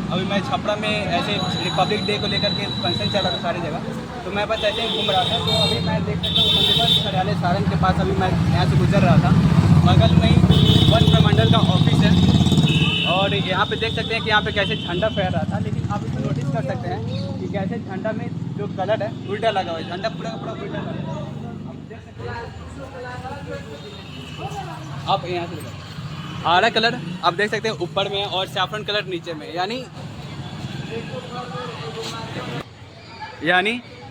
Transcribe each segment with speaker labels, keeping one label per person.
Speaker 1: अभी मैं छपरा में ऐसे रिपब्लिक डे को लेकर के फंक्शन चल रहा था सारी जगह, तो मैं बस ऐसे ही घूम रहा था। तो अभी मैं देख सकता हूँ मंदिर कार्यालय सारंग के पास अभी मैं यहाँ से गुजर रहा था। बगल में ही वन प्रमंडल का ऑफिस है और यहाँ पे देख सकते हैं कि यहाँ पे कैसे झंडा फहर रहा था। लेकिन आप इसको नोटिस कर सकते हैं कि कैसे झंडा में जो कलर है उल्टा लगा हुआ है, झंडा पूरा का पूरा उल्टा लगा हुआ है। आप देख सकते हैं, आप यहाँ से हरा कलर आप देख सकते हैं ऊपर में और सैफरन कलर नीचे में, यानी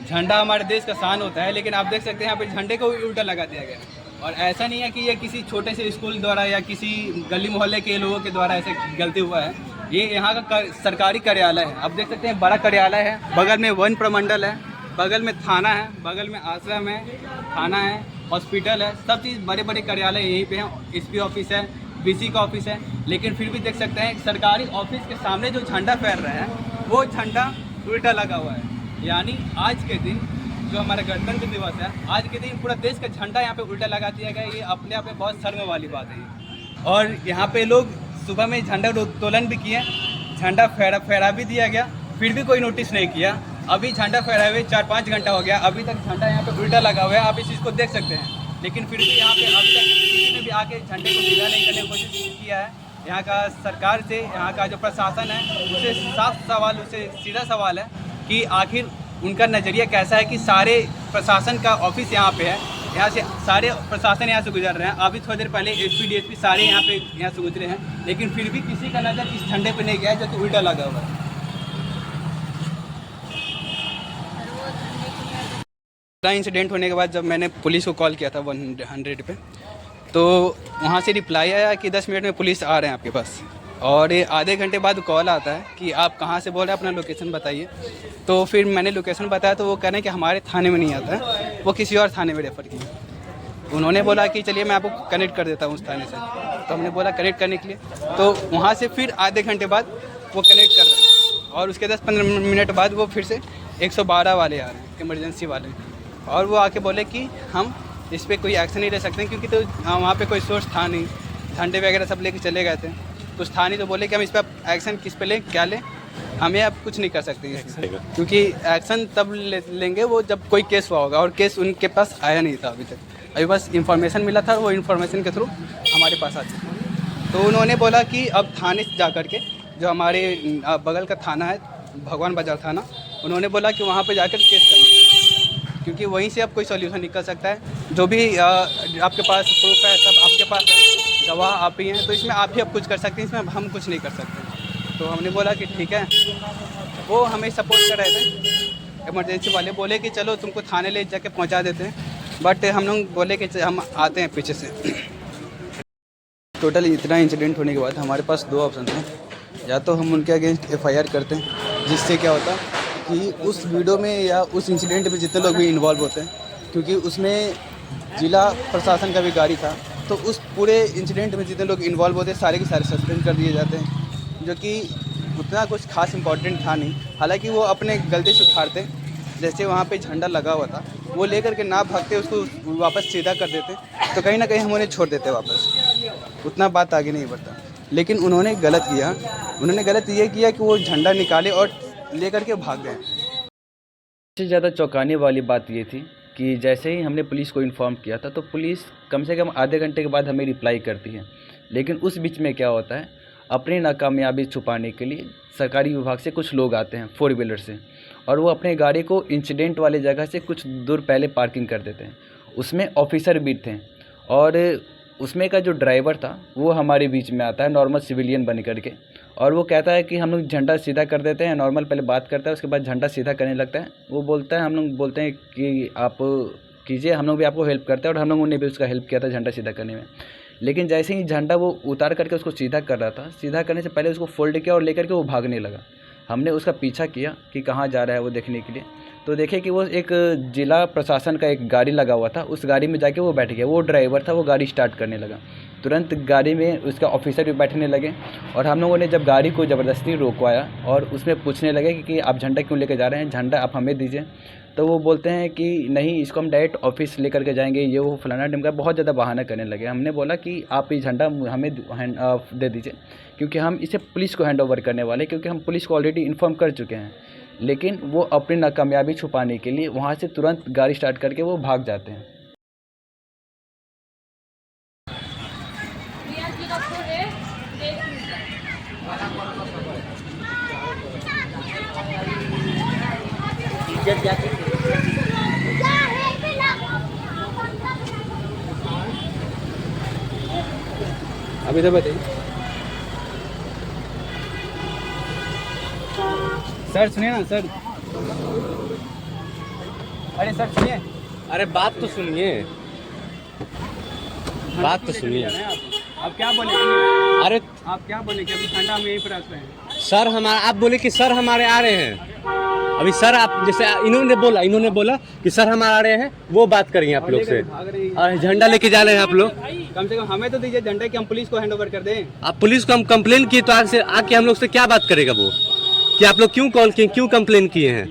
Speaker 1: झंडा हमारे देश का शान होता है। लेकिन आप देख सकते हैं यहाँ पे झंडे को भी उल्टा लगा दिया गया। और ऐसा नहीं है कि ये किसी छोटे से स्कूल द्वारा या किसी गली मोहल्ले के लोगों के द्वारा ऐसे गलती हुआ है। ये यहाँ का सरकारी कार्यालय है। आप देख सकते हैं बड़ा कार्यालय है, बगल में वन प्रमंडल है, बगल में थाना है, बगल में आश्रम है, थाना है, हॉस्पिटल है, सब चीज़ बड़े बड़े कार्यालय यहीं पे हैं। एसपी ऑफिस है, बीसी का ऑफिस है। लेकिन फिर भी देख सकते हैं सरकारी ऑफिस के सामने जो झंडा फहर रहा है वो झंडा उल्टा लगा हुआ है। यानी आज के दिन जो हमारा गणतंत्र दिवस है, आज के दिन पूरा देश का झंडा यहाँ पे उल्टा लगा दिया गया। ये अपने आप में बहुत शर्म वाली बात है। और यहाँ पे लोग सुबह में झंडा उत्तोलन भी किए, झंडा फहरा भी दिया गया, फिर भी कोई नोटिस नहीं किया। अभी झंडा फहराए हुए 4-5 घंटा हो गया, अभी तक झंडा यहाँ पे उल्टा लगा हुआ है। आप इस चीज़ को देख सकते हैं। लेकिन फिर भी यहाँ पे अभी तक किसी ने भी आके झंडे को सीधा नहीं करने की कोशिश किया है। यहाँ का सरकार से, यहाँ का जो प्रशासन है उसे साफ सवाल, उसे सीधा सवाल है कि आखिर उनका नज़रिया कैसा है कि सारे प्रशासन का ऑफिस यहाँ पे है, यहाँ से सारे प्रशासन यहाँ से गुजर रहे हैं। अभी थोड़ी देर पहले एसपी डीएसपी सारे यहाँ से गुजरे हैं, लेकिन फिर भी किसी का नज़र इस झंडे पे नहीं गया है जो कि उल्टा लगा हुआ है। इंसिडेंट होने के बाद जब मैंने पुलिस को कॉल किया था 100 पे, तो वहाँ से रिप्लाई आया कि 10 मिनट में पुलिस आ रहे हैं आपके पास। और ये आधे घंटे बाद कॉल आता है कि आप कहाँ से बोल रहे हैं, अपना लोकेशन बताइए। तो फिर मैंने लोकेशन बताया तो वो कह रहे हैं कि हमारे थाने में नहीं आता है, वो किसी और थाने में रेफ़र किया। उन्होंने बोला कि चलिए मैं आपको कनेक्ट कर देता हूँ उस थाने से। तो हमने बोला कनेक्ट करने के लिए, तो वहाँ से फिर आधे घंटे बाद वो कनेक्ट कर रहे हैं। और उसके 10-15 मिनट बाद वो फिर से 112 वाले आ रहे हैं, इमरजेंसी वाले। और वो आके बोले कि हम इस पर कोई एक्शन नहीं ले सकते क्योंकि तो वहाँ पे कोई सोर्स था नहीं, झंडे वगैरह सब लेके चले गए थे, कुछ था नहीं। तो बोले कि हम इस पर एक्शन किस पे लें, क्या लें, हमें अब कुछ नहीं कर सकते क्योंकि एक्शन तब लेंगे वो जब कोई केस हुआ होगा। और केस उनके पास आया नहीं था अभी तक, अभी बस इंफॉर्मेशन मिला था, वो इन्फॉर्मेशन के थ्रू हमारे पास आ चुका। तो उन्होंने बोला कि अब थाने से जा कर के, जो हमारे बगल का थाना है भगवान बाजार थाना, उन्होंने बोला कि वहाँ पर जाकर केस करना, क्योंकि वहीं से अब कोई सॉल्यूशन निकल सकता है। जो भी आपके पास प्रूफ है सब आपके पास है, गवाह आप ही हैं, तो इसमें आप ही अब कुछ कर सकते हैं, इसमें हम कुछ नहीं कर सकते। तो हमने बोला कि ठीक है। वो हमें सपोर्ट कर रहे थे, इमरजेंसी वाले बोले कि चलो तुमको थाने ले जाके पहुंचा देते हैं, बट हम लोग बोले कि हम आते हैं पीछे से। टोटल इतना इंसिडेंट होने के बाद हमारे पास 2 ऑप्शन हैं, या तो हम उनके अगेंस्ट FIR करते हैं, जिससे क्या होता है कि उस वीडियो में या उस इंसिडेंट में जितने लोग भी इन्वॉल्व होते हैं, क्योंकि उसमें जिला प्रशासन का भी गाड़ी था, तो उस पूरे इंसिडेंट में जितने लोग इन्वॉल्व होते हैं सारे के सारे सस्पेंड कर दिए जाते हैं, जो कि उतना कुछ खास इंपॉर्टेंट था नहीं। हालांकि वो अपने गलती से उठाते, जैसे वहाँ पे झंडा लगा हुआ था वो लेकर के ना भागते, उसको वापस सीधा कर देते, तो कहीं ना कहीं हम उन्हें छोड़ देते वापस, उतना बात आगे नहीं बढ़ता। लेकिन उन्होंने गलत किया, उन्होंने गलत ये किया कि वो झंडा निकाले और लेकर के भाग गए।
Speaker 2: सबसे ज़्यादा चौंकाने वाली बात ये थी कि जैसे ही हमने पुलिस को इन्फॉर्म किया था, तो पुलिस कम से कम आधे घंटे के बाद हमें रिप्लाई करती है। लेकिन उस बीच में क्या होता है, अपनी नाकामयाबी छुपाने के लिए सरकारी विभाग से कुछ लोग आते हैं 4 व्हीलर से, और वो अपने गाड़ी को इंसिडेंट वाले जगह से कुछ दूर पहले पार्किंग कर देते हैं। उसमें ऑफिसर भी थे, और उसमें का जो ड्राइवर था वो हमारे बीच में आता है नॉर्मल सिविलियन बन करके, और वो कहता है कि हम लोग झंडा सीधा कर देते हैं। नॉर्मल पहले बात करता है, उसके बाद झंडा सीधा करने लगता है। वो बोलता है, हम लोग बोलते हैं कि आप कीजिए, हम लोग भी आपको हेल्प करते हैं, और हम लोगों ने भी उसका हेल्प किया था झंडा सीधा करने में। लेकिन जैसे ही झंडा वो उतार करके उसको सीधा कर रहा था, सीधा करने से पहले उसको फोल्ड किया और लेकर के वो भागने लगा। हमने उसका पीछा किया कि कहाँ जा रहा है वो देखने के लिए, तो देखे कि वो एक जिला प्रशासन का एक गाड़ी लगा हुआ था, उस गाड़ी में जाके वो बैठ गया। वो ड्राइवर था, वो गाड़ी स्टार्ट करने लगा। तुरंत गाड़ी में उसका ऑफिसर भी बैठने लगे, और हम लोगों ने जब गाड़ी को ज़बरदस्ती रोकवाया और उसमें पूछने लगे कि आप झंडा क्यों लेके जा रहे हैं, झंडा आप हमें दीजिए। तो वो बोलते हैं कि नहीं, इसको हम डायरेक्ट ऑफिस लेकर के जाएंगे, ये वो फलाना ढिमका, बहुत ज़्यादा बहाना करने लगे। हमने बोला कि आप ये झंडा हमें दे दीजिए, क्योंकि हम इसे पुलिस को हैंड ओवर करने वाले, क्योंकि हम पुलिस को ऑलरेडी इन्फॉर्म कर चुके हैं। लेकिन वो अपनी नाकामयाबी छुपाने के लिए वहाँ से तुरंत गाड़ी स्टार्ट करके वो भाग जाते हैं।
Speaker 1: अभी तो बताइए सर, सुनिए ना सर। अरे सर सुनिए।
Speaker 3: अरे बात तो सुनिए, बात तो सुनिए।
Speaker 1: आप क्या बोले?
Speaker 3: अरे
Speaker 1: आप क्या बोले कि अभी ठंडा में यहीं पर रख रहे हैं?
Speaker 3: सर हमारा, आप बोले कि सर हमारे आ रहे हैं। अभी सर आप जैसे इन्होंने बोला कि सर हमारे आ रहे हैं, वो बात करेंगे आप लोग से। और झंडा लेके जा रहे हैं आप लोग।
Speaker 1: कम से कम हमें तो दीजिए झंडा कि हम पुलिस को हैंड ओवर कर दें।
Speaker 3: आप पुलिस को हम कंप्लेन किए तो आके हम लोग से क्या बात करेगा वो, कि आप लोग क्यों कॉल किए, क्यों कंप्लेन किए हैं?